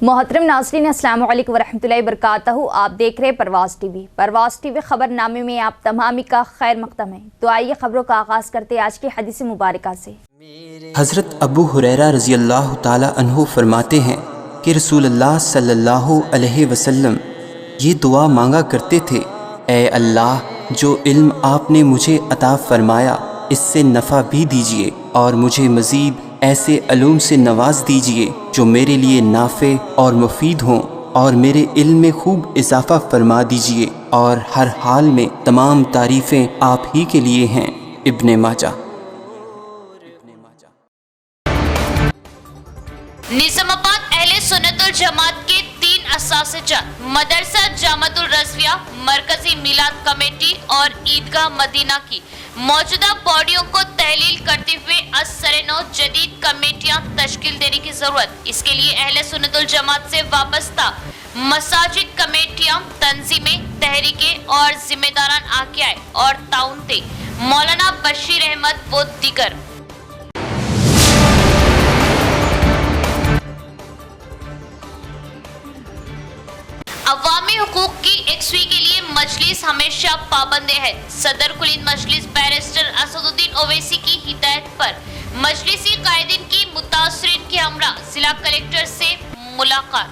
मोहतरम नाज़रीन अस्सलाम वालेकुम वरहमतुल्लाहि वबरकातुहू। आप देख रहे हैं परवाज़ टीवी खबरनामे में आप तमामी का खैर मक़दम है। तो आइए खबरों का आगाज़ करते हैं आज की हदीस मुबारका से। हज़रत अबू हुरैरा रज़ी अल्लाह ताला अन्हु फरमाते हैं कि रसूलुल्लाह सल्लल्लाहु अलैहि वसल्लम ये दुआ मांगा करते थे, ऐ अल्लाह जो इल्म आपने मुझे अता फरमाया इससे नफ़ा भी दीजिए और मुझे मज़ीद ऐसे अलूम से नवाज दीजिए जो मेरे लिए नाफ़े और मुफीद हों, और मेरे इल्म में खूब इजाफ़ा फरमा दीजिए, और हर हाल में तमाम तारीफ़ें आप ही के लिए हैं। इब्ने माजा। निज़ामाबाद अहले सुन्नतुल जमात के 3 असातिज़ा मदरसा जामतुल रज़विया, मरकजी मिलाद कमेटी और ईदगाह मदीना की मौजूदा बॉडियों को तहलील करते हुए असर-ए-नौ जदीद कमेटियां तश्कील देने की ज़रूरत। इसके लिए अहले सुन्नतुल जमात से वाबस्ता मसाजिद कमेटियां, तंजीमें, तहरीकें और जिम्मेदारान आगे आए और ताउन दे। मौलाना बशीर अहमद व दीगर। अवामी हुकूक की एकसवी के लिए मजलिस हमेशा पाबंदे है। सदर कुलीन मजलिस बैरिस्टर असदुद्दीन ओवैसी की हिदायत पर मजलिसी कायदीन की मुतासरीन के हमरा जिला कलेक्टर से मुलाकात।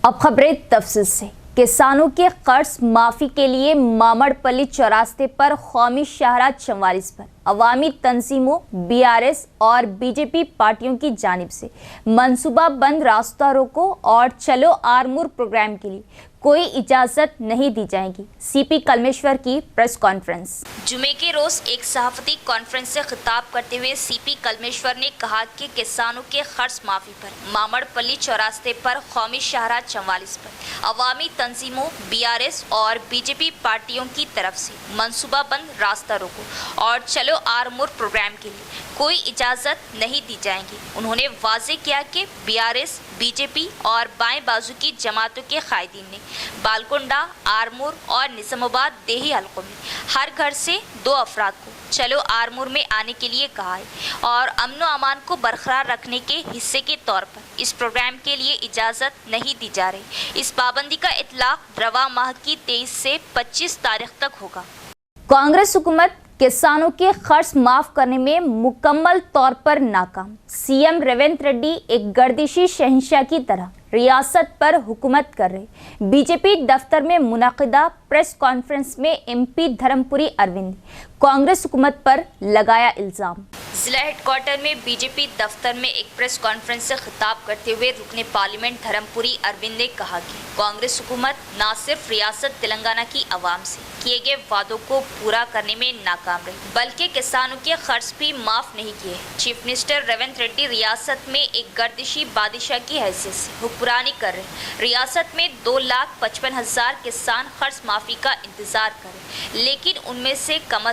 अब खबरें तफसील से। किसानों के कर्ज माफ़ी के लिए मामड़पल्ली चौरास्ते पर कौमी शाहराह 44 पर अवामी तंजीमों, बीआरएस और बीजेपी पार्टियों की जानिब से मनसूबा बंद रास्ता रोको और चलो आरमूर प्रोग्राम के लिए कोई इजाज़त नहीं दी जाएगी। सीपी कलमेश्वर की प्रेस कॉन्फ्रेंस। जुमे के रोज एक सहाफती कॉन्फ्रेंस से खिताब करते हुए सीपी कलमेश्वर ने कहा कि किसानों के कर्ज माफी पर मामड़पल्ली चौरास्ते पर कौमी शाहराह 44 पर अवामी तंजीमों, बीआरएस और बीजेपी पार्टियों की तरफ से मनसूबा बंद रास्ता रोको और चलो आरमूर प्रोग्राम के लिए कोई इजाज़त नहीं दी जाएगी। उन्होंने वाजे किया कि बीआरएस, बीजेपी और बाएं बाजू की जमातों के कायदीन ने बालकुंडा, आरमूर और निज़ामाबाद देही हलकों में हर घर से 2 अफराद को चलो आरमूर में आने के लिए कहा है और अमन व अमान को बरकरार रखने के हिस्से के तौर पर इस प्रोग्राम के लिए इजाज़त नहीं दी जा रही। इस पाबंदी का इतलाक़ रवा माह की 23 से 25 तारीख तक होगा। कांग्रेस हुकूमत किसानों के कर्ज माफ करने में मुकम्मल तौर पर नाकाम। सीएम रेवंत रेड्डी एक गर्दिशी शहंशाह की तरह रियासत पर हुकूमत कर रहे। बीजेपी दफ्तर में मुनाकिदा प्रेस कॉन्फ्रेंस में एमपी धर्मपुरी अरविंद ने कांग्रेस हुकूमत पर लगाया इल्ज़ाम। जिला हेडक्वार्टर में बीजेपी दफ्तर में एक प्रेस कॉन्फ्रेंस से खिताब करते हुए रुकने पार्लियामेंट धर्मपुरी अरविंद ने कहा कि कांग्रेस हुकूमत न सिर्फ रियासत तेलंगाना की आवाम से किए गए वादों को पूरा करने में नाकाम रही, बल्कि किसानों के कर्ज भी माफ नहीं किए। चीफ मिनिस्टर रेवंत रेड्डी रियासत में एक गर्दिशी बादशाह की हैसियत से हुक्मरानी कर रहे। रियासत में 2,55,000 किसान कर्ज माफी का इंतजार करें, लेकिन उनमें से कम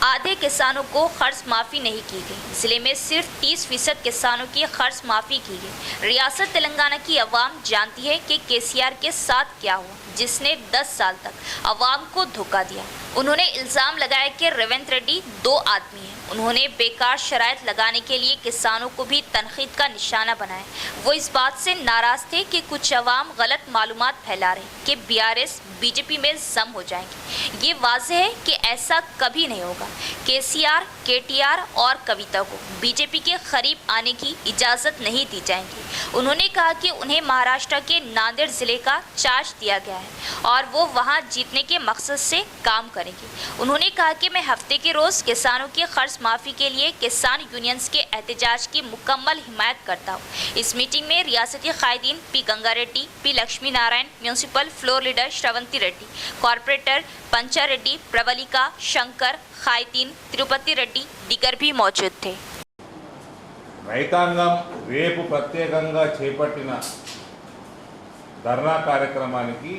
आधे किसानों को कर्ज माफ़ी नहीं की गई। ज़िले में सिर्फ 30% किसानों की कर्ज माफ़ी की गई। रियासत तेलंगाना की आवाम जानती है कि केसीआर के साथ क्या हुआ, जिसने 10 साल तक आवाम को धोखा दिया। उन्होंने इल्ज़ाम लगाया कि रेवंत रेड्डी 2 आदमी हैं। उन्होंने बेकार शराइत लगाने के लिए किसानों को भी तनकीद का निशाना बनाया। वो इस बात से नाराज़ थे कि कुछ अवाम गलत मालूमात फैला रहे कि बीआरएस बीजेपी में जम हो जाएंगे। ये वाज़ेह है कि ऐसा कभी नहीं होगा। केसीआर, केटीआर और कविता को बीजेपी के करीब आने की इजाज़त नहीं दी जाएगी। उन्होंने कहा कि उन्हें महाराष्ट्र के नांदेड़ ज़िले का चार्ज दिया गया है और वो वहाँ जीतने के मकसद से काम करेंगे। उन्होंने कहा कि मैं हफ्ते के रोज़ किसानों के कर्ज माफ़ी के लिए किसान यूनियंस के एहतजाज की मुकम्मल हिमायत करता हूँ। इस मीटिंग में रियासती कायदीन P Ganga Reddy, P Lakshmi Narayan, municipal floor leader Sravanthi Reddy, corporator Pancha Reddy, Pravalika, Shankar, कायदीन Tirupati Reddy दिगर भी मौजूद थे। రైతాంగం రేపు ప్రత్యేకంగా చేపట్టిన ధర్నా కార్యక్రమానికి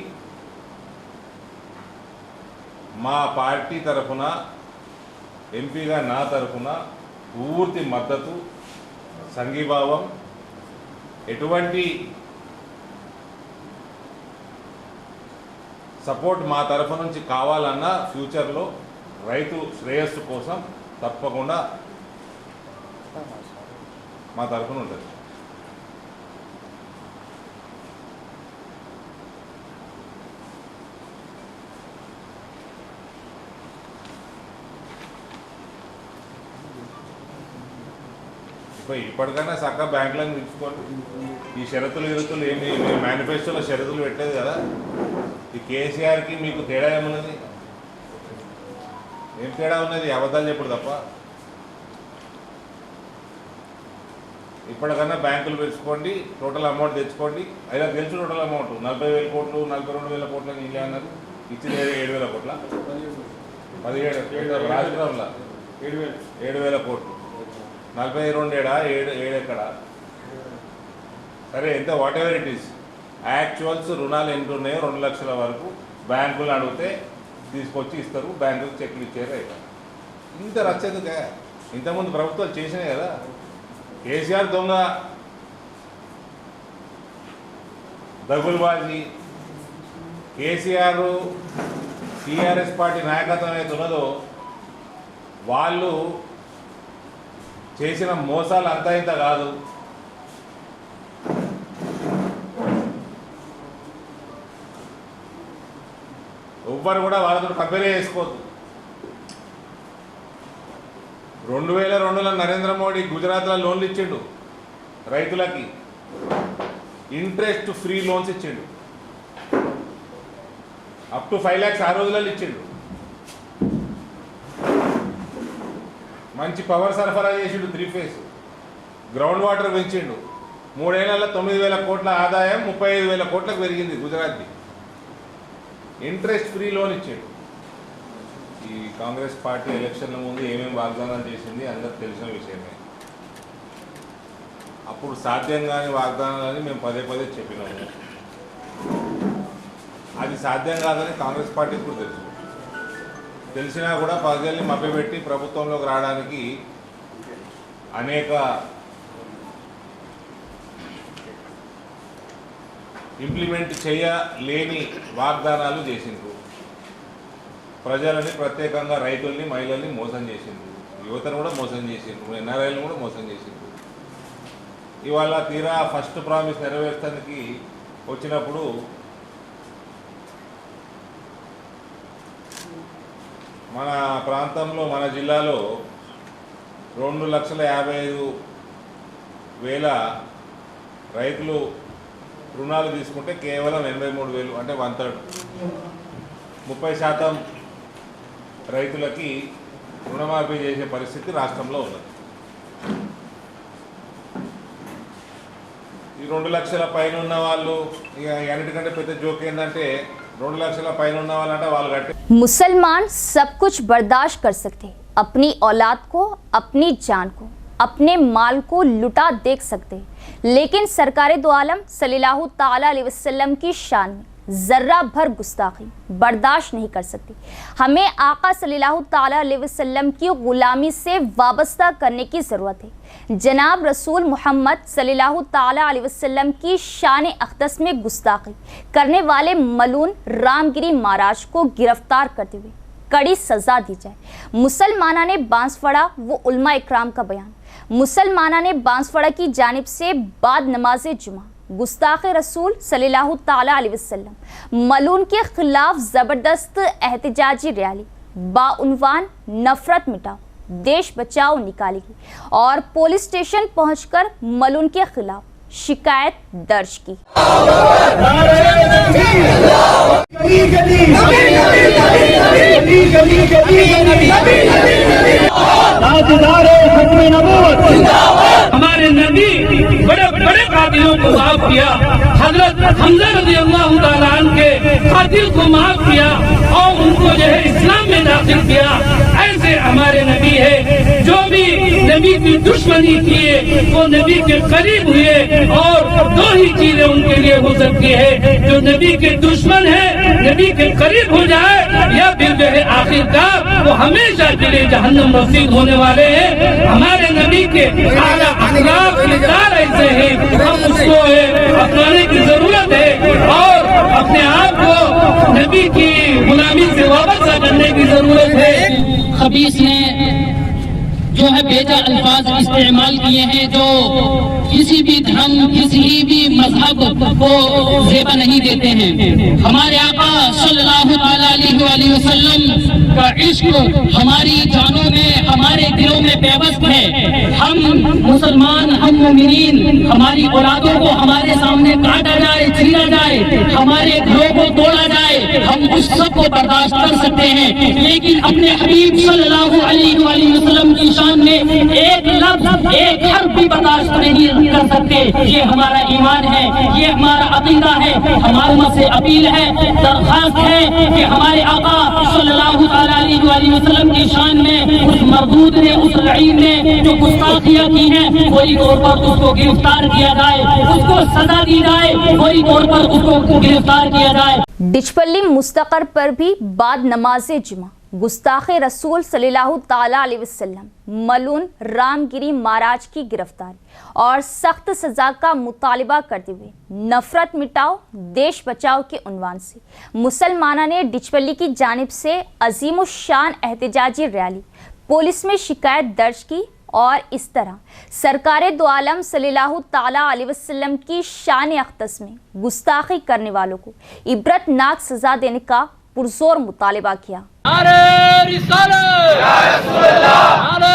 మా పార్టీ తరఫున ఎంపీగా నా తరఫున పూర్తి మద్దతు, సంఘీభావం, ఎటువంటి సపోర్ట్ మా తరఫు నుంచి కావాలన్నా ఫ్యూచర్లో రైతు శ్రేయస్సు కోసం తప్పకుండా మా తరఫున ఉంటుంది. ఇప్పటికైనా చక్కగా బ్యాంకులను పిలుచుకోండి. ఈ షరతులు ఏమి మేనిఫెస్టోలో షరతులు పెట్టలేదు కదా. ఈ కేసీఆర్కి మీకు తేడా ఏమున్నది? ఏం తేడా ఉన్నది? అబద్ధాలు చెప్పుడు తప్ప. ఇప్పటికన్నా బ్యాంకులు పిలుచుకోండి, టోటల్ అమౌంట్ తెచ్చుకోండి. అయినా తెలుసు టోటల్ అమౌంట్ 40,000 కోట్లు 42,000 కోట్లు ఇలా అన్నారు. ఇచ్చింది 7,000 కోట్ల 17 రాష్ట్రంలో 7,000 కోట్లు 42 ఏడా 7 ఎక్కడ? సరే, ఎంత what ever it is. Actuals రుణాలు ఎంత ఉన్నాయో 2 లక్షల వరకు బ్యాంకులు అడిగితే తీసుకొచ్చి ఇస్తారు. బ్యాంకులకు చెక్లు ఇచ్చారు. అయితే ఇంత రచ్చేందుకే? ఇంతకుముందు ప్రభుత్వాలు చేసినాయి కదా. కేసీఆర్ దొంగ, దగులుబాజీ. కేసీఆర్ టీఆర్ఎస్ పార్టీ నాయకత్వం అయితే ఉన్నదో వాళ్ళు చేసిన మోసాలు అంతా ఇంత కాదు. ఎవ్వరు కూడా వాళ్ళతో కంపేర్ చేసుకోవద్దు. 2002లో నరేంద్ర మోడీ గుజరాత్లో లోన్లు ఇచ్చిండు రైతులకి. ఇంట్రెస్ట్ ఫ్రీ లోన్స్ ఇచ్చిండు. అప్ టు 5 lakhs ఆ రోజులలో ఇచ్చిండు. మంచి పవర్ సరఫరా చేసిండు. 3 phase గ్రౌండ్ వాటర్ పెంచిండు. 3 ఏళ్లలో 9,000 కోట్ల ఆదాయం 35,000 కోట్లకు పెరిగింది గుజరాత్ది. ఇంట్రెస్ట్ ఫ్రీ లోన్ ఇచ్చాడు. ఈ కాంగ్రెస్ పార్టీ ఎలక్షన్ల ముందు ఏమేమి వాగ్దానాలు చేసింది అందరికి తెలిసిన విషయమే. అప్పుడు సాధ్యం కాని వాగ్దానాలని మేము పదే చెప్పినాము. అది సాధ్యం కాదని కాంగ్రెస్ పార్టీకి కూడా తెలుసు. తెలిసినా కూడా ప్రజల్ని మభ్యపెట్టి ప్రభుత్వంలోకి రావడానికి అనేక ఇంప్లిమెంట్ చేయలేని వాగ్దానాలు చేసిండ్రు. ప్రజలని, ప్రత్యేకంగా రైతుల్ని, మహిళల్ని మోసం చేసిండ్రు. యువతను కూడా మోసం చేసిండ్రు. ఎన్ఆర్ఐలను కూడా మోసం చేసిండ్రు. ఇవాళ తీరా ఫస్ట్ ప్రామిస్ నెరవేర్చడానికి వచ్చినప్పుడు మన ప్రాంతంలో, మన జిల్లాలో 2,55,000 రైతులు రుణాలు తీసుకుంటే కేవలం 83,000 అంటే 1/3 30% రైతులకి రుణమాఫీ చేసే పరిస్థితి రాష్ట్రంలో ఉన్నది. ఈ 2 లక్షల పైన ఉన్న వాళ్ళు, ఇక అన్నిటికంటే పెద్ద జోక్ ఏంటంటే 2 లక్షల పైన ఉన్న వాళ్ళంటే వాళ్ళు కట్టే. मुसलमान सब कुछ बर्दाश्त कर सकते हैं, अपनी औलाद को, अपनी जान को, अपने माल को लुटा देख सकते हैं, लेकिन सरकार दो आलम सल्लल्लाहु ताला अलैहि वसल्लम की शान में जर्रा भर गुस्ताखी बर्दाश्त नहीं कर सकती। हमें आका सल्लल्लाहु ताला अलैहि वसल्लम की गुलामी से वाबस्ता करने की ज़रूरत है। जनाब रसूल मोहम्मद सल्लल्लाहु ताला अलैहि वसल्लम की शान अक़दस में गुस्ताखी करने वाले मलून रामगिरी महाराज को गिरफ्तार करते हुए कड़ी सज़ा दी जाए। मुसलमाना ने बांसवाड़ा वो उलमा इकराम का बयान। मुसलमाना ने बांसवाड़ा की जानिब से बाद नमाज जुमा गुस्ताख रसूल सल्लल्लाहु ताला अलैहि वसल्लम मलून के खिलाफ ज़बरदस्त एहतजाजी रैली बाउनवान नफरत मिटाओ देश बचाओ निकालेगी और पुलिस स्टेशन पहुंचकर मलून के खिलाफ शिकायत दर्ज की। हमारे नबी बड़े बड़े कातिलों को माफ किया। हजरत हमजा रज़ियल्लाहु ताला अन्हु के कातिल को माफ किया और उनको जो है इस्लाम में दाखिल किया। ऐसे हमारे नबी है जो भी नबी की दुश्मनी किए वो नबी के करीब हुए। और 2 ही चीजें उनके लिए हो सकती है, जो नबी के दुश्मन है नबी के करीब हो जाए, या फिर जो है आखिरकार वो हमेशा के लिए जहन्नम नसीब होने वाले हैं। हमारे नबी के आला अखलाक ऐसे हैं, हम उसको अपनाने की जरूरत है। और अपने आप को नबी की गुलामी से वाबस्ता करने की जरूरत है। खबीस ने जो है बेजा अल्फाज इस्तेमाल किए हैं जो किसी भी धर्म किसी भी मजहब को ज़ेबा नहीं देते हैं। हमारे आका सल्लल्लाहु अलैहि वसल्लम का इश्क हमारी जानों में हमारे दिलों में बेबस है। हम मुसलमान हम मोमिनीन हमारी औलादों को हमारे सामने काटा जाए छीना जाए हमारे घरों को तोड़ा जाए हम उस सब को बर्दाश्त कर सकते हैं, लेकिन अपने हबीब सल्लल्लाहु अलैहि वसल्लम की शान में एक लफ्ज एक हर्फ भी बर्दाश्त नहीं कर सकते। ये हमारा ईमान है, ये हमारा अकीदा है। हमारे से अपील है, दरख्वास्त है कि हमारे आका सल्लल्लाहु अलैहि वसल्लम की शान में उस मरदूद ने उस लईन ने जो गुस्ताखियां की हैं फौरी तौर पर उसको गिरफ्तार किया जाए, उसको सजा दी जाए, फौरी तौर पर उसको गिरफ्तार किया जाए। डिचपल्ली मुस्तकर पर भी बाद नमाज जुमा गुस्ताखे रसूल सल्लल्लाहु ताला अलैहि वसल्लम मलून रामगिरी महाराज की गिरफ्तारी और सख्त सजा का मुतालिबा करते हुए नफरत मिटाओ देश बचाओ के उन्वान से मुसलमाना ने डिचपल्ली की जानिब से अजीम शान एहतजाजी रैली पुलिस में शिकायत दर्ज की और इस तरह सरकार दो आलम सल्लल्लाहु ताला अलैहि वसल्लम की शान अक़दस में गुस्ताखी करने वालों को इबरतनाक सजा देने का पुरजोर मुतालिबा किया। नारे रिसालत या रसूल अल्लाह, नारे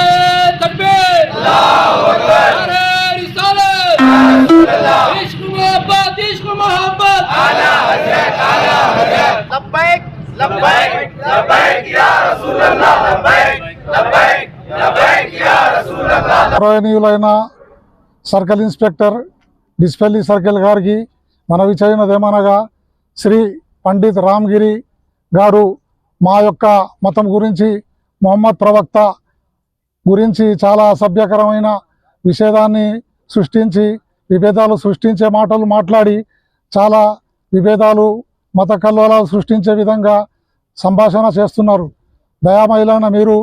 तकबीर अल्लाहु अकबर, नारे रिसालत या रसूल अल्लाह, इश्क मोहब्बत आला हज़रत लब्बैक लब्बैक लब्बैक या रसूल अल्लाह, लब्बैक लब्बैक लब्बैक या रसूल अल्लाह। గౌరవనీయులైన సర్కిల్ ఇన్స్పెక్టర్ డిస్పెల్లి సర్కిల్ గారికి మనవి చేయనదేమనగా శ్రీ పండిత్ రామ్గిరి గారు మా యొక్క మతం గురించి మొహమ్మద్ ప్రవక్త గురించి చాలా అసభ్యకరమైన విషేదాన్ని సృష్టించి విభేదాలు సృష్టించే మాటలు మాట్లాడి చాలా విభేదాలు మత కల్లోలాలు సృష్టించే విధంగా సంభాషణ చేస్తున్నారు. దయామయులైన మీరు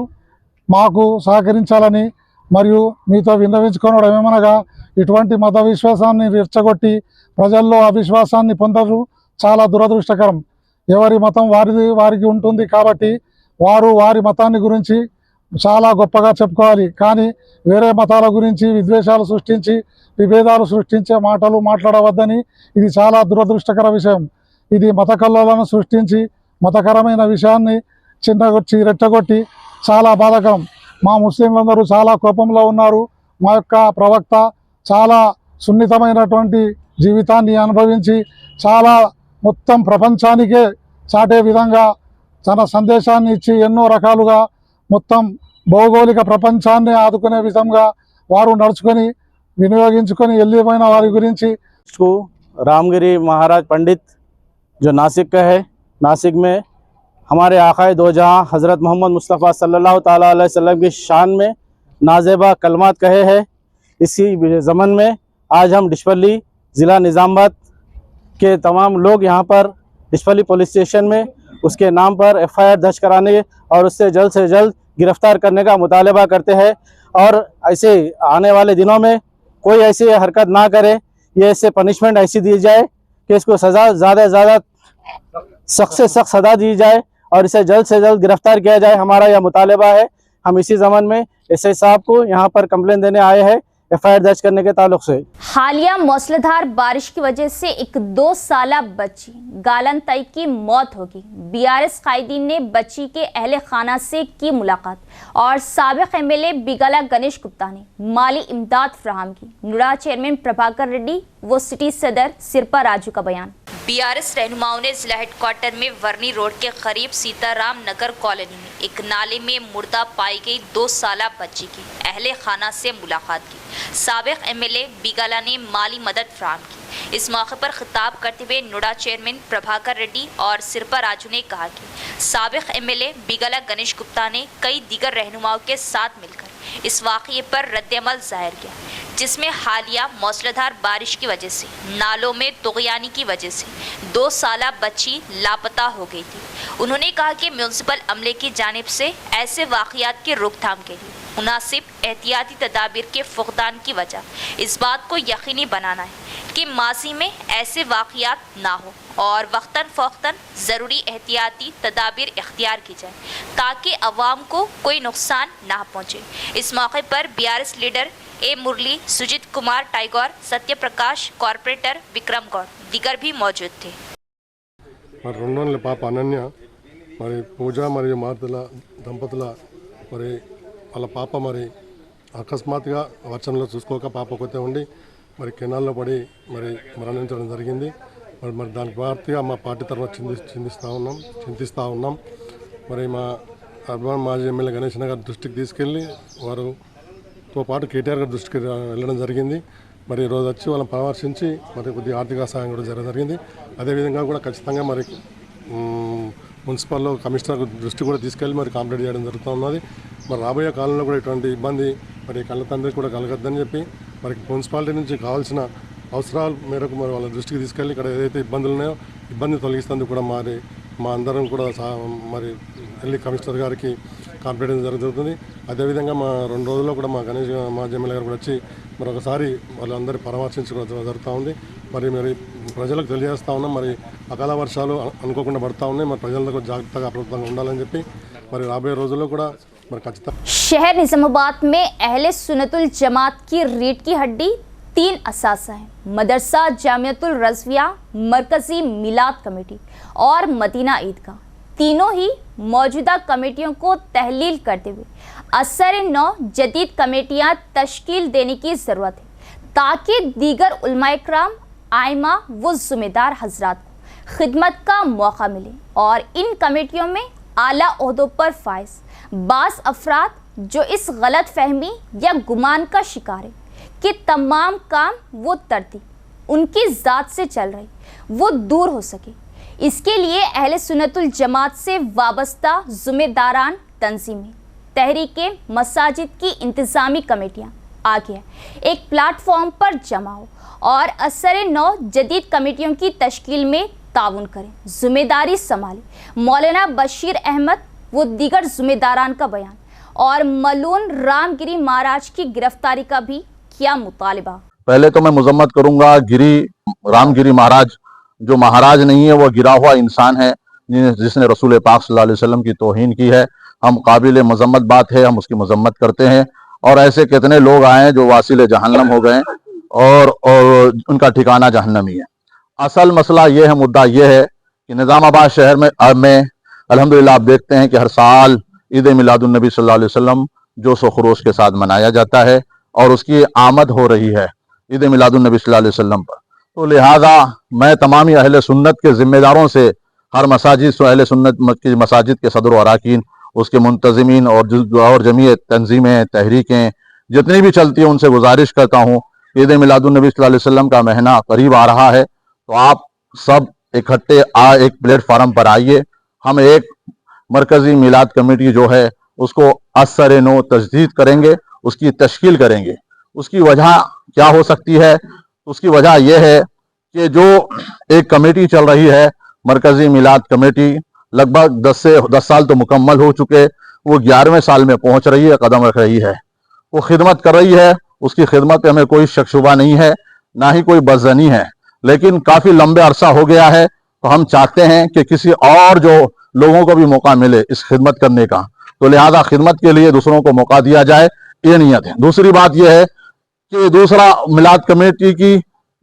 మాకు సహకరించాలని మరియు మీతో విన్నవించుకోవడం ఏమనగా ఇటువంటి మత విశ్వాసాన్ని రెచ్చగొట్టి ప్రజల్లో అవిశ్వాసాన్ని పొందరు చాలా దురదృష్టకరం. ఎవరి మతం వారికి ఉంటుంది కాబట్టి వారు వారి మతాన్ని గురించి చాలా గొప్పగా చెప్పుకోవాలి, కానీ వేరే మతాల గురించి విద్వేషాలు సృష్టించి విభేదాలు సృష్టించే మాటలు మాట్లాడవద్దని ఇది చాలా దురదృష్టకర విషయం. ఇది మత కల్లోలను సృష్టించి మతకరమైన విషయాన్ని రెచ్చగొట్టి చాలా బాధాకరం. మా ముస్లింలందరూ చాలా కోపంలో ఉన్నారు. మా యొక్క ప్రవక్త చాలా సున్నితమైనటువంటి జీవితాన్ని అనుభవించి చాలా మొత్తం ప్రపంచానికే చాటే విధంగా తన సందేశాన్ని ఇచ్చి ఎన్నో రకాలుగా మొత్తం భౌగోళిక ప్రపంచాన్ని ఆదుకునే విధంగా వారు నడుచుకొని వినియోగించుకొని వెళ్ళిపోయిన వారి గురించి रामगिरी महाराज पंडित जो नासिक का है, नासिक में हमारे आकाए दो जहां हज़रत मोहम्मद मुस्तफ़ा सल्लल्लाहु ताला अलैहि वसल्लम की शान में नाजेबा कलमात कहे हैं। इसी ज़मन में आज हम डिचपल्ली ज़िला निज़ामाबाद के तमाम लोग यहाँ पर डिचपल्ली पुलिस स्टेशन में उसके नाम पर FIR दर्ज कराने और उससे जल्द गिरफ्तार करने का मुतालबा करते हैं और ऐसे आने वाले दिनों में कोई ऐसी हरकत ना करे, ये ऐसे पनिशमेंट ऐसी दी जाए कि इसको सज़ा ज़्यादा से ज़्यादा सख्त से सख्त सज़ा दी जाए और इसे जल्द से जल्द गिरफ्तार किया जाए। हमारा यह मुतालबा है। हम इसी ज़मन में SI साहब को यहाँ पर कंप्लेन देने आए हैं FIR दर्ज करने के ताल्लुक से। हालिया मौसलाधार बारिश की वजह से एक 2 साला बच्ची गालन तई की मौत होगी। BRS कायदीन ने बच्ची के अहले खाना से की मुलाकात और साबिक MLA बिगला गणेश गुप्ता ने माली इमदाद फराहम की। नुरा चेयरमैन प्रभाकर रेड्डी वो सिटी सदर सिरपा राजू का बयान। BRS रहनुमाओं ने जिला हेडक्वार्टर में वर्नी रोड के करीब सीताराम नगर कॉलोनी में एक नाले में मुर्दा पाई गई 2 साला बच्ची की अहले खाना से मुलाकात की। साबिक MLA बिगला ने माली मदद फराहम की। इस मौके पर खिताब करते हुए नुडा चेयरमैन प्रभाकर रेड्डी और सिरपा राजू ने कहा कि साबिक MLA बिगला गणेश गुप्ता ने कई दीगर रहनुमाओं के साथ मिलकर इस वाक़ये पर रद्दअमल जाहिर किया, जिसमें हालिया मौसलाधार बारिश की वजह से नालों में तुग़यानी की वजह से 2 साला बच्ची लापता हो गई थी। उन्होंने कहा कि म्यूनसिपल अमले की जानिब से ऐसे वाक़यात की रोकथाम के लिए मुनासिब एहतियाती तदाबीर के फुक़दान की वजह इस बात को यकीनी बनाना है कि माजी में ऐसे वाक़यात ना हो اور وقتاً فوقتاً ضروری احتیاطی تدابیر اختیار کی جائیں تاکہ عوام کو کوئی نقصان نہ پہنچے۔ اس موقع پر BRS leader a Murali, Sujit Kumar ٹائیگور، Satya Prakash, corporator Vikram گوڑ دیگر بھی موجود تھے۔ మరి 2 నెలల పాప అనన్య, మరి పూజ మరియు మార్తల దంపతుల మరి వాళ్ళ పాప మరి అకస్మాత్తుగా వర్షంలో చూసుకోక పాప కొత్త ఉండి మరి కెనాల్లో పడి మరి మరణించడం జరిగింది। మరి దానికి పూర్తిగా మా పార్టీ తరఫున చింతిస్తూ ఉన్నాం। మరి మా అర్బన్ మాజీ ఎమ్మెల్యే గణేష్ గారి దృష్టికి తీసుకెళ్ళి వారితో పాటు కేటీఆర్ గారి దృష్టికి వెళ్ళడం జరిగింది। మరి ఈరోజు వచ్చి వాళ్ళని పరామర్శించి మరి కొద్దిగా ఆర్థిక సహాయం కూడా జరిగింది। అదేవిధంగా కూడా ఖచ్చితంగా మరి మున్సిపల్లో కమిషనర్ దృష్టి కూడా తీసుకెళ్ళి మరి కంప్లీట్ చేయడం జరుగుతున్నది। మరి రాబోయే కాలంలో కూడా ఇటువంటి ఇబ్బంది మరి కళ్ళ తండ్రికి కూడా కలగద్దని చెప్పి మరి మున్సిపాలిటీ నుంచి కావాల్సిన అవసరాల మేరకు మరి వాళ్ళ దృష్టికి తీసుకెళ్ళి ఇక్కడ ఏదైతే ఇబ్బందులు ఉన్నాయో ఇబ్బంది తొలగిస్తుంది కూడా మరి మా అందరం కూడా మరి వెళ్ళి కమిషనర్ గారికి కంప్లీట్ చేయడం జరుగుతుంది। అదేవిధంగా మా 2 రోజుల్లో కూడా మా గణేష్ మాజీ ఎమ్మెల్యే గారు కూడా వచ్చి మరొకసారి వాళ్ళందరి పరామర్శించడం జరుగుతూ ఉంది। మరి ప్రజలకు తెలియజేస్తూ ఉన్నాం, మరి అకాల వర్షాలు అనుకోకుండా పడుతూ ఉన్నాయి, మరి ప్రజలకు జాగ్రత్తగా అప్రమత్తంగా ఉండాలని చెప్పి మరి రాబోయే రోజుల్లో కూడా మరి ఖచ్చితంగా। शहर निजामाबाद में अहले सुन्नतुल जमात की रीढ़ की हड्डी 3 असासा हैं: मदरसा जामियतुल रज़विया, मरकज़ी मिलाद कमेटी और मदीना ईदगाह। तीनों ही मौजूदा कमेटियों को तहलील करते हुए असर-ए-नौ जदीद कमेटियां तश्कील देने की ज़रूरत है ताकि दीगर उलमा-ए-किराम, आइमा व ज़िम्मेदार हज़रात को खिदमत का मौका मिले और इन कमेटियों में आला ओहदों पर फाइज बास अफराद जो इस गलत फहमी या गुमान का शिकार है कि तमाम काम वो तरतीब उनकी ज़ात से चल रही वो दूर हो सके। इसके लिए अहले सुन्नतुल जमात से वाबस्ता ज़िम्मेदारान तंजीमें, तहरीकें, मसाजिद की इंतज़ामी कमेटियाँ आगे एक प्लेटफॉर्म पर जमा हो और असर-ए-नौ जदीद कमेटियों की तश्कील में ताउन करें, ज़िम्मेदारी संभालें। मौलाना बशीर अहमद वो दीगर ज़िम्मेदारान का बयान और मलून रामगिरी महाराज की गिरफ्तारी का भी किया मुतालिबा। पहले तो मैं मजम्मत करूंगा रामगिरी महाराज, जो महाराज नहीं है, वो गिरा हुआ इंसान है जिसने रसूल पाक सल्लल्लाहु अलैहि वसल्लम की तौहीन की है। हम काबिल मजम्मत बात है, हम उसकी मजम्मत करते हैं। और ऐसे कितने लोग आए हैं जो वासिल जहन्नम हो गए और उनका ठिकाना जहन्नम ही है। असल मसला ये है, मुद्दा ये है कि निज़ामाबाद शहर में अल्हम्दुलिल्लाह आप देखते हैं कि हर साल ईद मिलादुन्नबी सल्लल्लाहु अलैहि वसल्लम जोश व खरोश के साथ मनाया जाता है और उसकी आमद हो रही है ईद मिलादुन्नबी सल्लल्लाहु अलैहि वसल्लम पर। तो लिहाजा मैं तमामी अहले सुन्नत के ज़िम्मेदारों से हर मसाजिद अहले सुन्नत की मसाजिद के सदर अराकीन, उसके मुंतज़िमीन और जमीयत तंजीमें, तहरीकें जितनी भी चलती हैं उनसे गुजारिश करता हूँ, ईद मिलादुन्नबी सल्लल्लाहु अलैहि वसल्लम का महीना करीब आ रहा है, तो आप सब इकट्ठे एक प्लेटफार्म पर आइए। हम एक मरकज़ी मिलाद कमेटी जो है उसको असर-ए-नौ तजदीद करेंगे, उसकी तश्कील करेंगे। उसकी वजह क्या हो सकती है? उसकी वजह यह है कि जो एक कमेटी चल रही है मरकज़ी मिलाद कमेटी, लगभग 10 साल तो मुकम्मल हो चुके, वो 11वें साल में पहुंच रही है, कदम रख रही है, वो खिदमत कर रही है। उसकी खिदमत में हमें कोई शक शुबा नहीं है, ना ही कोई बदज़नी है, लेकिन काफ़ी लंबे अरसा हो गया है, तो हम चाहते हैं कि किसी और जो लोगों को भी मौका मिले इस खिदमत करने का, तो लिहाजा खिदमत के लिए दूसरों को मौका दिया जाए, ये नियत है। दूसरी बात यह है कि दूसरा मिलाद कमेटी की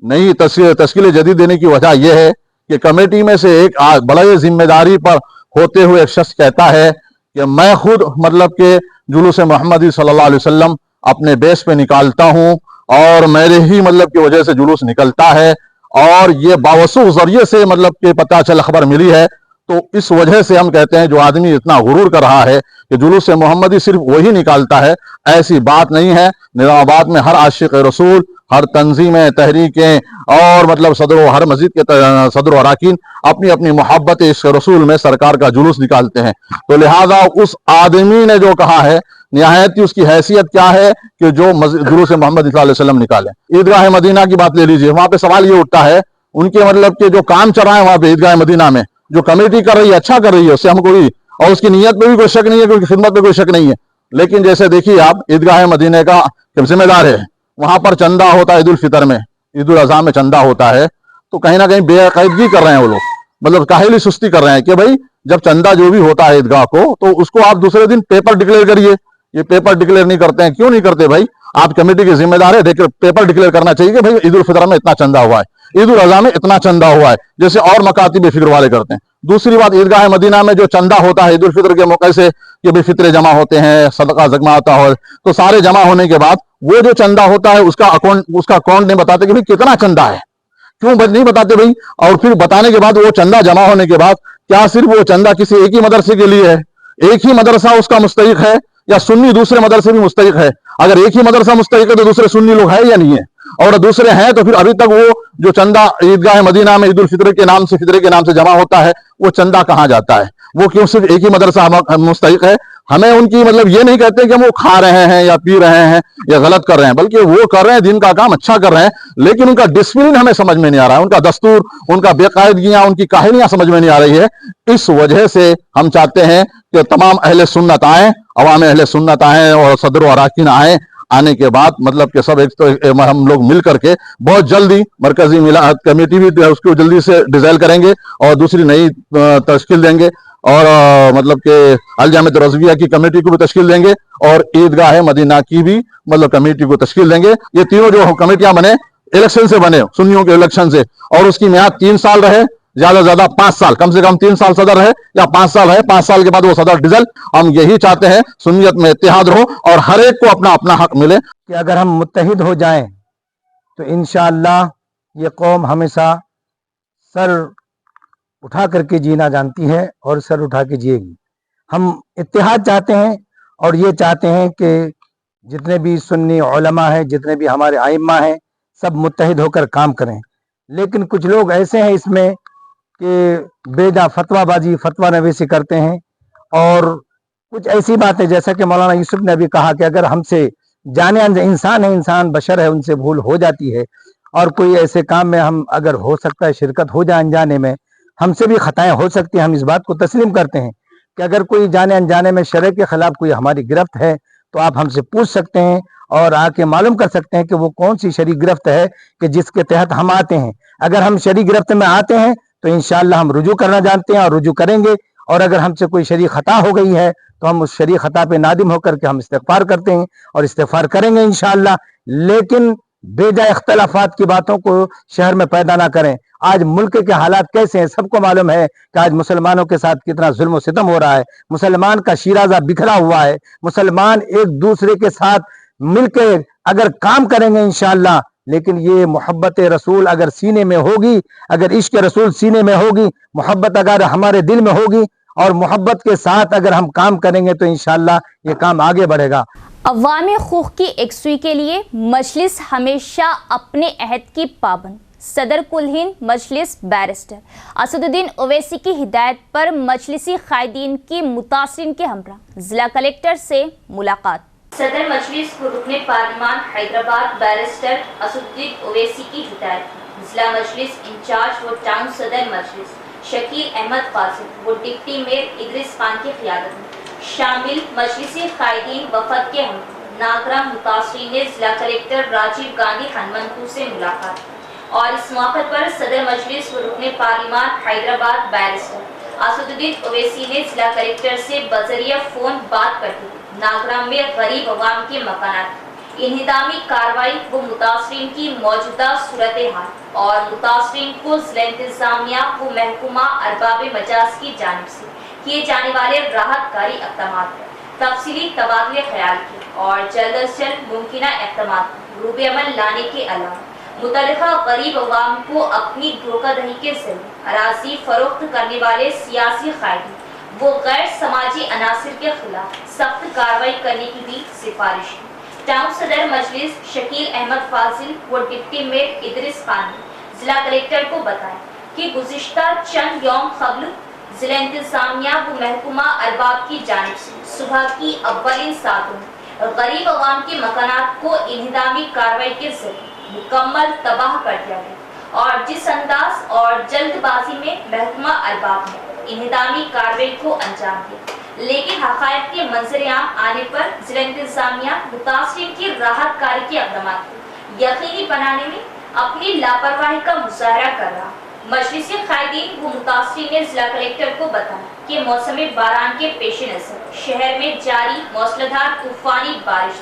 नई तश्कील जदीद देने की वजह यह है कि कमेटी में से एक बड़े जिम्मेदारी पर होते हुए एक शख्स कहता है कि मैं खुद मतलब के जुलूस मोहम्मदी सल्लल्लाहु अलैहि वसल्लम अपने बेस पे निकालता हूँ और मेरे ही मतलब की वजह से जुलूस निकलता है, और ये बावसूख जरिए से मतलब के पता चल खबर मिली है। तो इस वजह से हम कहते हैं जो आदमी इतना गुरूर कर रहा है कि जुलूस मोहम्मदी सिर्फ वही निकालता है, ऐसी बात नहीं है। निज़ामाबाद में हर आशिक रसूल, हर तंजीमें, तहरीकें और मतलब हर मस्जिद के सदर अराकीन अपनी अपनी मोहब्बत इस रसूल में सरकार का जुलूस निकालते हैं। तो लिहाजा उस आदमी ने जो कहा है निहायत की उसकी हैसियत क्या है कि जो जुलूस मोहम्मद सल्लल्लाहु अलैहि वसल्लम निकाले। ईदगाह मदीना की बात ले लीजिए, वहां पे सवाल ये उठता है उनके मतलब के जो काम चल रहा है वहां पे ईदगाह मदीना में, जो कमेटी कर रही है अच्छा कर रही है, उससे हम कोई और उसकी नीयत पे भी कोई शक नहीं है, कोई खिदमत पे कोई शक नहीं है। लेकिन जैसे देखिए आप ईदगाह मदीने का जिम्मेदार है, वहां पर चंदा होता है ईद उल फितर में, ईद उल अज़हा में चंदा होता है, तो कहीं ना कहीं बेकायदगी कर रहे हैं वो लोग, मतलब काहिली सुस्ती कर रहे हैं कि भाई जब चंदा जो भी होता है ईदगाह को तो उसको आप दूसरे दिन पेपर डिक्लेयर करिए। ये पेपर डिक्लेयर नहीं करते हैं, क्यों नहीं करते भाई? आप कमेटी के जिम्मेदार है, पेपर डिक्लेयर करना चाहिए कि भाई ईद उल फितर में इतना चंदा हुआ है, ईद उल अज़हा में इतना चंदा हुआ है, जैसे और मकातिब फिक्र वाले करते हैं। दूसरी बात, ईदगाह मदीना में जो चंदा होता है ईद उल फितर के मौके से कि भाई फितरे जमा होते हैं, सदका जमा होता है, तो सारे जमा होने के बाद वो जो चंदा होता है उसका अकाउंट नहीं बताते कि भाई कितना चंदा है, क्यों नहीं बताते भाई? और फिर बताने के बाद वो चंदा जमा होने के बाद क्या सिर्फ वो चंदा किसी एक ही मदरसे के लिए है? एक ही मदरसा उसका मुस्तहिक है या सुन्नी दूसरे मदरसे भी मुस्तहिक है? अगर एक ही मदरसा मुस्तहिक है तो दूसरे सुन्नी लोग हैं या नहीं है? और दूसरे हैं तो फिर अभी तक वो जो चंदा ईदगाह मदीना में ईद उल फितर के नाम से, फितरे के नाम से जमा होता है, वो चंदा कहां जाता है? वो क्यों सिर्फ एक ही मदरसा मुस्तहिक है? हमें उनकी मतलब ये नहीं कहते कि हम वो खा रहे हैं या पी रहे हैं या गलत कर रहे हैं, बल्कि वो कर रहे हैं, दिन का काम अच्छा कर रहे हैं, लेकिन उनका डिसिप्लिन हमें समझ में नहीं आ रहा है, उनका दस्तूर, उनका बेकायदगियां, उनकी कहानियां समझ में नहीं आ रही है। इस वजह से हम चाहते हैं कि तमाम अहले सुन्नत आए, अवाम अहले सुन्नत आए और सदर व अराकीन आए। आने के बाद मतलब कि सब एक तो हम लोग मिल करके बहुत जल्दी मरकजी मिलाद कमेटी भी उसको जल्दी से डिजाइन करेंगे और दूसरी नई तश्कील देंगे और मतलब कि अल जामियत रज़विया की कमेटी को भी तश्कील देंगे और ईदगाह मदीना की भी मतलब कमेटी को तश्कील देंगे। ये तीनों जो कमेटियां बने इलेक्शन से बने, सुन्नियों के इलेक्शन से, और उसकी मियाद 3 साल रहे, ज्यादा से ज्यादा 5 साल, कम से कम 3 साल सदर है या 5 साल है, 5 साल के बाद वो सदर डिजल। हम यही चाहते हैं सुन्नियत में इत्तेहाद हो और हर एक को अपना अपना हक मिले कि अगर हम मुत्तहिद हो जाएं तो इंशाअल्लाह ये कौम हमेशा सर उठा करके जीना जानती है और सर उठा के जिएगी। हम इत्तेहाद चाहते हैं और ये चाहते हैं कि जितने भी सुन्नी उलमा हैं, जितने भी हमारे आइम्मा हैं, सब मुत्तहिद होकर काम करें। लेकिन कुछ लोग ऐसे हैं इसमें कि बेजा फतवाबाजी, फतवा नवीसी करते हैं और कुछ ऐसी बातें जैसा कि मौलाना यूसुफ ने अभी कहा कि अगर हमसे जाने इंसान है, इंसान बशर है, उनसे भूल हो जाती है और कोई ऐसे काम में हम अगर हो सकता है शिरकत हो जाए अनजाने में, हमसे भी खताएं हो सकती हैं। हम इस बात को तस्लीम करते हैं कि अगर कोई जाने अनजाने में शरय के खिलाफ कोई हमारी गिरफ्त है तो आप हमसे पूछ सकते हैं और आके मालूम कर सकते हैं कि वो कौन सी शरई गिरफ्त है कि जिसके तहत हम आते हैं। अगर हम शरई गिरफ्त में आते हैं तो इंशाअल्लाह हम रुजू करना जानते हैं और रुजू करेंगे, और अगर हमसे कोई शरई खता हो गई है तो हम उस शरई खता पे नादिम होकर के हम इस्तिग़फ़ार करते हैं और इस्तिग़फ़ार करेंगे इंशाअल्लाह। लेकिन बेजा इख्तलाफात की बातों को शहर में पैदा ना करें। आज मुल्क के हालात कैसे हैं सबको मालूम है कि आज मुसलमानों के साथ कितना जुल्म और सितम हो रहा है। मुसलमान का शिराजा बिखरा हुआ है। मुसलमान एक दूसरे के साथ मिलकर अगर काम करेंगे इंशाअल्लाह, लेकिन ये मोहब्बत रसूल अगर सीने में होगी, अगर इश्क रसूल सीने में होगी, मोहब्बत अगर हमारे दिल में होगी और मोहब्बत के साथ अगर हम काम करेंगे तो इंशाअल्लाह ये काम आगे बढ़ेगा। अवामी हुकूक की एकसुई के लिए मजलिस हमेशा अपने अहद की पाबंद। सदर कुल हिंद मजलिस बैरिस्टर असदुद्दीन ओवैसी की हिदायत पर मजलिसी कायदीन की मुतासिरीन के हमरा जिला कलेक्टर से मुलाकात। सदर मजलिस को रुकने पार्लिमान हैदराबाद बैरिस्टर असदुद्दीन ओवैसी की हिदायत पर जिला मजलिस इंचार्ज व टाउन सदर मजलिस शकील अहमद फाजिल व डिप्टी मेयर इदरीस खान की क़ियादत में शामिल मजलिसी कायदीन वफद के हम नागरा मुतासरीन ने जिला कलेक्टर राजीव गांधी हनुमंतु से मुलाकात और इस मौके पर सदर मजलिस व रुकने पार्लिमान हैदराबाद बैरिस्टर असदुद्दीन ओवैसी ने जिला कलेक्टर से बजरिया फोन बात करते हुए नागरा में गरीब अवाम के मकानात इंहिदामी कार्रवाई व मुतासरीन की मौजूदा सूरत हाल और मुतासरीन को जिला इंतजामिया व महकुमा अरबाब मजाज की जानिब से किए जाने वाले राहतकारी इक़दाम पर तफसीली तबादले ख्याल किए और जल्द अज जल्द मुमकिना इक़दाम रूबे अमल लाने के अलावा मुतल्लिक़ा गरीब अवाम को अपनी धोखाधड़ी के जरिए अराजी फरोख्त करने वाले सियासी कायदे वो गैर समाजी अनासिर के खिलाफ सख्त कार्रवाई करने की भी सिफारिश की। टाउन सदर मजलिस शकील अहमद फाजिल व डिप्टी मेयर इदरीस खान ने जिला कलेक्टर को बताया कि गुज़िश्ता चंद यौम क़ब्ल जिला इंतजामिया व महकुमा अरबाब की जानिब से सुबह की अव्वलिन सातों में गरीब अवाम के मकानात को इंहिदामी कार्रवाई के जरिए मुकम्मल तबाह कर दिया गया और जिस अंदाज और जल्दबाजी में महकुमा अरबाब ने इंहिदामी कार्रवाई को अंजाम दिया, लेकिन हक़ाइक़ के मंजर-ए-आम आने पर जिला इंतजामिया मुतासिरीन की राहतकारी के इक़दाम को यकीनी बनाने में अपनी लापरवाही का मुजाहरा कर रहा। मजलिस कायदीन व मुतासिरीन ने जिला कलेक्टर को बताया कि मौसम बारान के पेश नजर शहर में जारी मौसलाधार तूफानी बारिश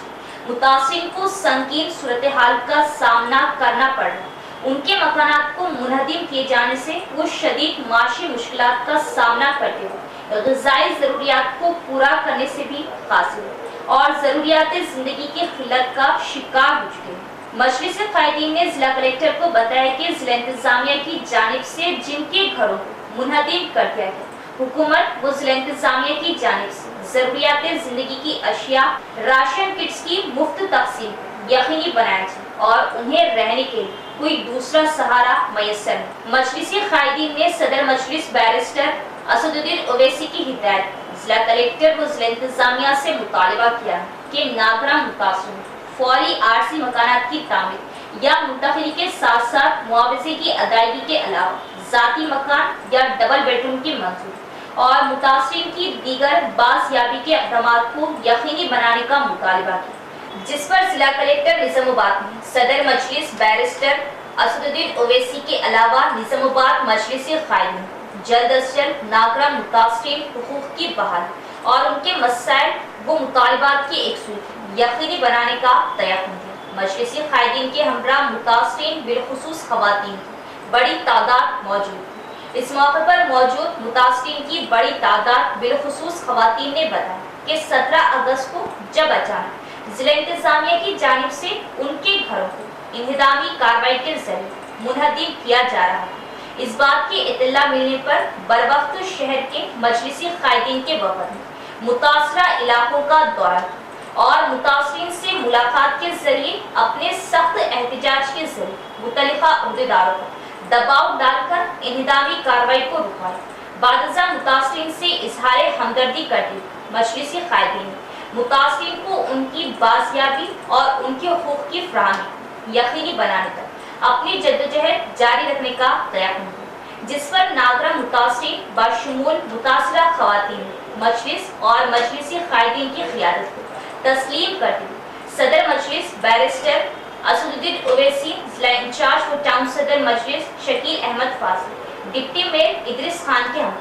मुतासिरीन को संकीर्ण सूरत हाल का सामना करना पड़ रहा। उनके मकानात को मुनहदिम किए जाने से वो शदीद माशी मुश्किलात का सामना करते हुए ग़िज़ाई ज़रूरियात को पूरा करने से भी कासिर और ज़रूरियात ज़िंदगी की किल्लत का शिकार हो चुके हैं। मजलिस कायदीन ने जिला कलेक्टर को बताया कि जिला इंतजामिया की जानिब से जिनके घरों को मुनहदिम कर दिया गया, हुकूमत व जिला इंतजामिया की जानिब से ज़रूरियात ज़िंदगी की अशिया राशन किट्स की मुफ्त तकसीम यकीनी बनाया जाए और उन्हें रहने के लिए कोई दूसरा सहारा मैसर है। मजलिस कायदीन ने सदर मजलिस बैरिस्टर असदुद्दीन ओवैसी की हिदायत जिला कलेक्टर व जिला इंतजामिया से मुतालबा किया कि नागरा मुतासिर फौरी आरसी मकानात की तामीर या मुंतकिली के साथ साथ मुआवजे की अदायगी के अलावा जाती मकान या डबल बेडरूम की मंजूरी और मुतासिरीन की दीगर बाज़याबी के अक़दामात को यकीनी बनाने का मुतालबा किया, जिस पर जिला कलेक्टर निज़ामाबाद ने सदर मजलिस बैरिस्टर असदुद्दीन ओवैसी के अलावा निज़ामाबाद मजलिस कायदीन जल्द अज जल्द नागरा मुतासिरीन हुकूक की बहाली और उनके मसाइल व मुतालबात की एकसूरगी यकीनी बनाने का तयक़ुन दिया। मजलिस कायदीन के हमरा मुतासिरीन बिलखुसूस ख़वातीन की बड़ी तादाद मौजूद थी। इस मौके पर मौजूद मुतासिरीन की बड़ी तादाद बिलखुसूस ख़वातीन ने बताया कि 17 अगस्त को जब अचानक जिला इंतजामिया की जानिब से उनके घरों को इंहिदामी कार्रवाई के जरिए मुनहदिम किया जा रहा है। इस बात की इत्तला मिलने पर बरवक्त शहर के मजलिस कायदीन के वफद ने मुतासरा इलाकों का दौरा और मुतासरीन से मुलाकात के जरिए अपने सख्त एहतजाज के जरिए मुतल्लिका अहदेदारों पर दबाव डालकर इंहिदामी कार्रवाई को रुकवाया। बादजा मुतासरीन से इजहार हमदर्दी करते हुए मजलिस कायदीन ने मुतासरीन को उनकी बाज़याबी और उनके हुकूक की फराहमी यकीनी बनाने तक अपनी जद्दोजहद जारी रखने का तयक़ुन किया, जिस पर नागरा मुतासरीन बशमूल मुतासरा ख़वातीन ने मजलिस और मजलिस कायदीन की क़ियादत को तस्लीम करते हुए सदर मजलिस बैरिस्टर असदुद्दीन ओवैसी, जिला इंचार्ज व टाउन सदर मजलिस शकील अहमद फाजिल, डिप्टी मेयर इदरीस खान के हम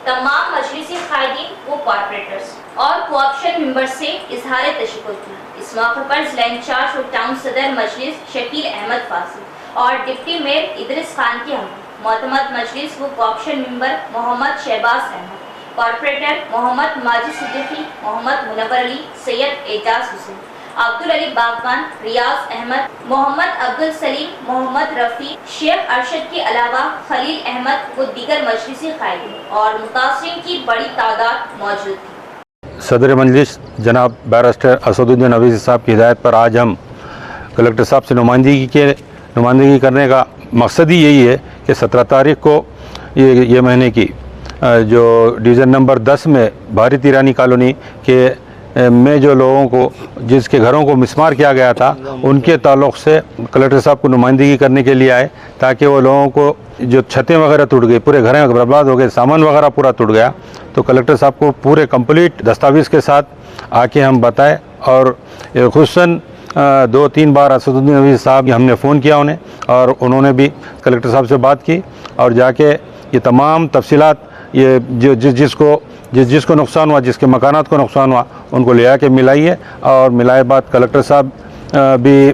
तमाम मजलिस कायदीन व कॉर्पोरेटर्स और कोऑप्शन मेंबर से इजहार तशक्कुर किया। इस मौके पर जिला इंचार्ज व टाउन सदर मजलिस शकील अहमद फाजिल और डिप्टी मेयर इदरीस खान के हम मोतमद मजलिस व cooption member Mohammad Shahbaz Ahmad, corporator Mohammad Majid Siddiqui, Mohammad Munawwar Ali, Syed Ejaz Hussain, Abdul Ali Bagwan, Riyaz Ahmad, Mohammad Abdul Salim, Mohammad Rafi, Sheikh Arshad के अलावा खलील अहमद व दीगर मजलिसी कायदीन और मुतासिरीन की बड़ी तादाद मौजूद थी। सदर मजलिस जनाब बैरिस्टर असदुद्दीन ओवैसी साहब की हिदायत पर आज हम कलेक्टर साहब से नुमाइंदगी करने का मकसद ही यही है कि 17 तारीख को ये महीने की जो डिवीज़न नंबर 10 में भारी तिरानी कॉलोनी के में जो लोगों को जिसके घरों को मिसमार किया गया था उनके ताल्लुक़ से कलेक्टर साहब को नुमाइंदगी करने के लिए आए, ताकि वो लोगों को जो छतें वगैरह टूट गई, पूरे घरें बर्बाद हो गए, सामान वगैरह पूरा टूट गया, तो कलेक्टर साहब को पूरे कंप्लीट दस्तावेज़ के साथ आके हम बताए। और खुसूसन 2-3 बार असदुद्दीन ओवैसी साहब की हमने फ़ोन किया उन्हें, और उन्होंने भी कलेक्टर साहब से बात की और जाके ये तमाम तफसीलात ये जो जिसको नुकसान हुआ, जिसके मकानात को नुकसान हुआ, उनको ले आके मिलाई है। और मिलाए बाद कलेक्टर साहब भी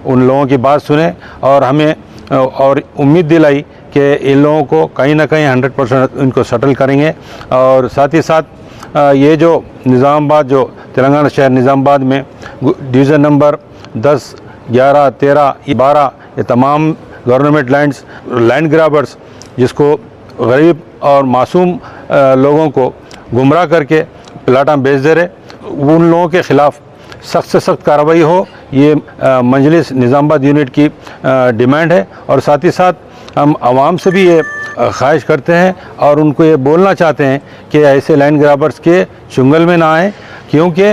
उन लोगों की बात सुने और हमें और उम्मीद दिलाई कि इन लोगों को कहीं ना कहीं 100% इनको सेटल करेंगे। और साथ ही साथ ये जो निज़ामाबाद, जो तेलंगाना शहर निज़ामाबाद में डिवीज़न नंबर 10, 11, 13, 12 ये तमाम गवर्नमेंट लैंड ग्राबर्स जिसको गरीब और मासूम लोगों को गुमराह करके प्लाटा बेच दे रहे, उन लोगों के ख़िलाफ़ सख्त से सख्त कार्रवाई हो, ये मजलिस निज़ामाबाद यूनिट की डिमांड है। और साथ ही साथ हम आवाम से भी ये ख्वाहिश करते हैं और उनको ये बोलना चाहते हैं कि ऐसे लैंड ग्राबर्स के चुंगल में ना आएँ, क्योंकि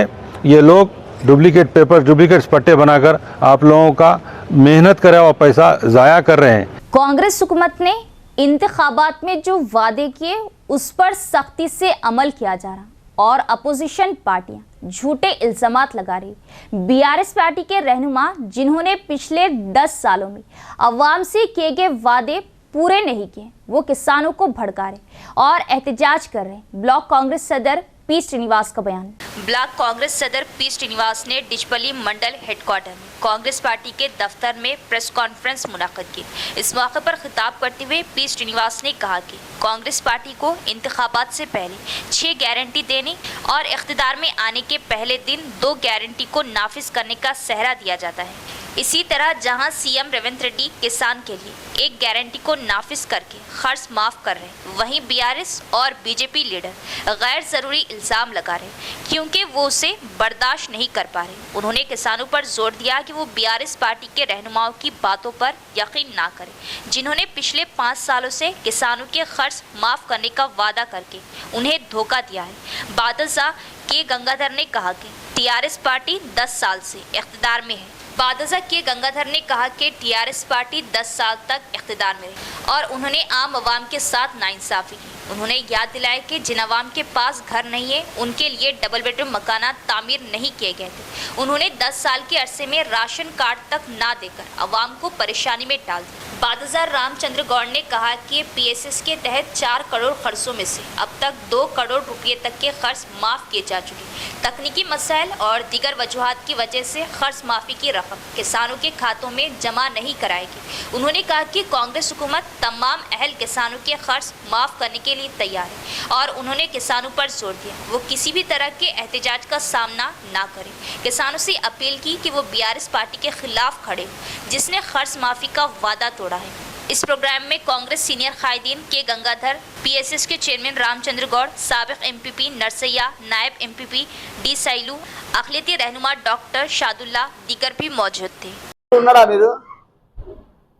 ये लोग डुप्लिकेट पेपर, डुप्लिकेट पट्टे बनाकर आप लोगों का मेहनत करा हुआ पैसा ज़ाया कर रहे हैं। कांग्रेस हुकूमत ने इंतखाबात में जो वादे किए उस पर सख्ती से अमल किया जा रहा और अपोजिशन पार्टियां झूठे इल्जामात लगा रही। बीआरएस पार्टी के रहनुमा जिन्होंने पिछले 10 सालों में अवाम से किए गए वादे पूरे नहीं किए, वो किसानों को भड़का रहे और एहतजाज कर रहे हैं। ब्लॉक कांग्रेस सदर पी श्रीनिवास का बयान। ब्लॉक कांग्रेस सदर पी श्रीनिवास ने डिचपल्ली मंडल हेडक्वार्टर में कांग्रेस पार्टी के दफ्तर में प्रेस कॉन्फ्रेंस मुनाकिद की। इस मौके पर खिताब करते हुए पी श्रीनिवास ने कहा कि कांग्रेस पार्टी को इंतखाबात से पहले 6 गारंटी देने और इख्तिदार में आने के पहले दिन 2 गारंटी को नाफिज करने का सहरा दिया जाता है। इसी तरह जहां सीएम रेवंत रेड्डी किसान के लिए 1 गारंटी को नाफिज करके खर्च माफ कर रहे, वहीं बीआरएस और बीजेपी लीडर गैर जरूरी इल्जाम लगा रहे क्योंकि वो उसे बर्दाश्त नहीं कर पा रहे। उन्होंने किसानों पर जोर दिया कि वो बीआरएस पार्टी के रहनुमाओं की बातों पर यकीन ना करें, जिन्होंने पिछले 5 सालों से किसानों के खर्च माफ करने का वादा करके उन्हें धोखा दिया है। बादशाह के गंगाधर ने कहा कि टीआरएस पार्टी 10 साल से इख्तिदार में है। बादशाह के गंगाधर ने कहा कि टीआरएस पार्टी 10 साल तक इख्तिदार में रही और उन्होंने आम आवाम के साथ नाइंसाफी की। उन्होंने याद दिलाया कि जिन आवाम के पास घर नहीं है उनके लिए डबल बेडरूम मकाना तामीर नहीं किए गए थे। उन्होंने 10 साल के अरसे में राशन कार्ड तक ना देकर आवाम को परेशानी में डाल दिया। बादशाह रामचंद्र गौड़ ने कहा कि पीएसएस के तहत 4 करोड़ खर्चों में से अब तक 2 करोड़ रुपये तक के खर्च माफ किए जा चुके। तकनीकी मसाइल और दीगर वजूहात की वजह से खर्च माफी की रकम किसानों के खातों में जमा नहीं कराएगी। उन्होंने कहा कि कांग्रेस हुकूमत तमाम अहल किसानों के खर्च माफ करने के लिए तैयार है और उन्होंने किसानों पर जोर दिया वो किसी भी तरह के एहतजाज का सामना ना करें। किसानों से अपील की कि वो बीआरएस पार्टी के खिलाफ खड़े जिसने खर्च माफी का वादा तोड़ा है। इस प्रोग्राम में कांग्रेस सीनियर कायदीन के गंगाधर, पीएसएस के चेयरमैन रामचंद्र गौड़, साबिक एमपीपी नरसैया, नायब एमपीपी डी सैलू, अखिलती रहनुमा डॉक्टर शादुल्ला दीगर भी मौजूद थे।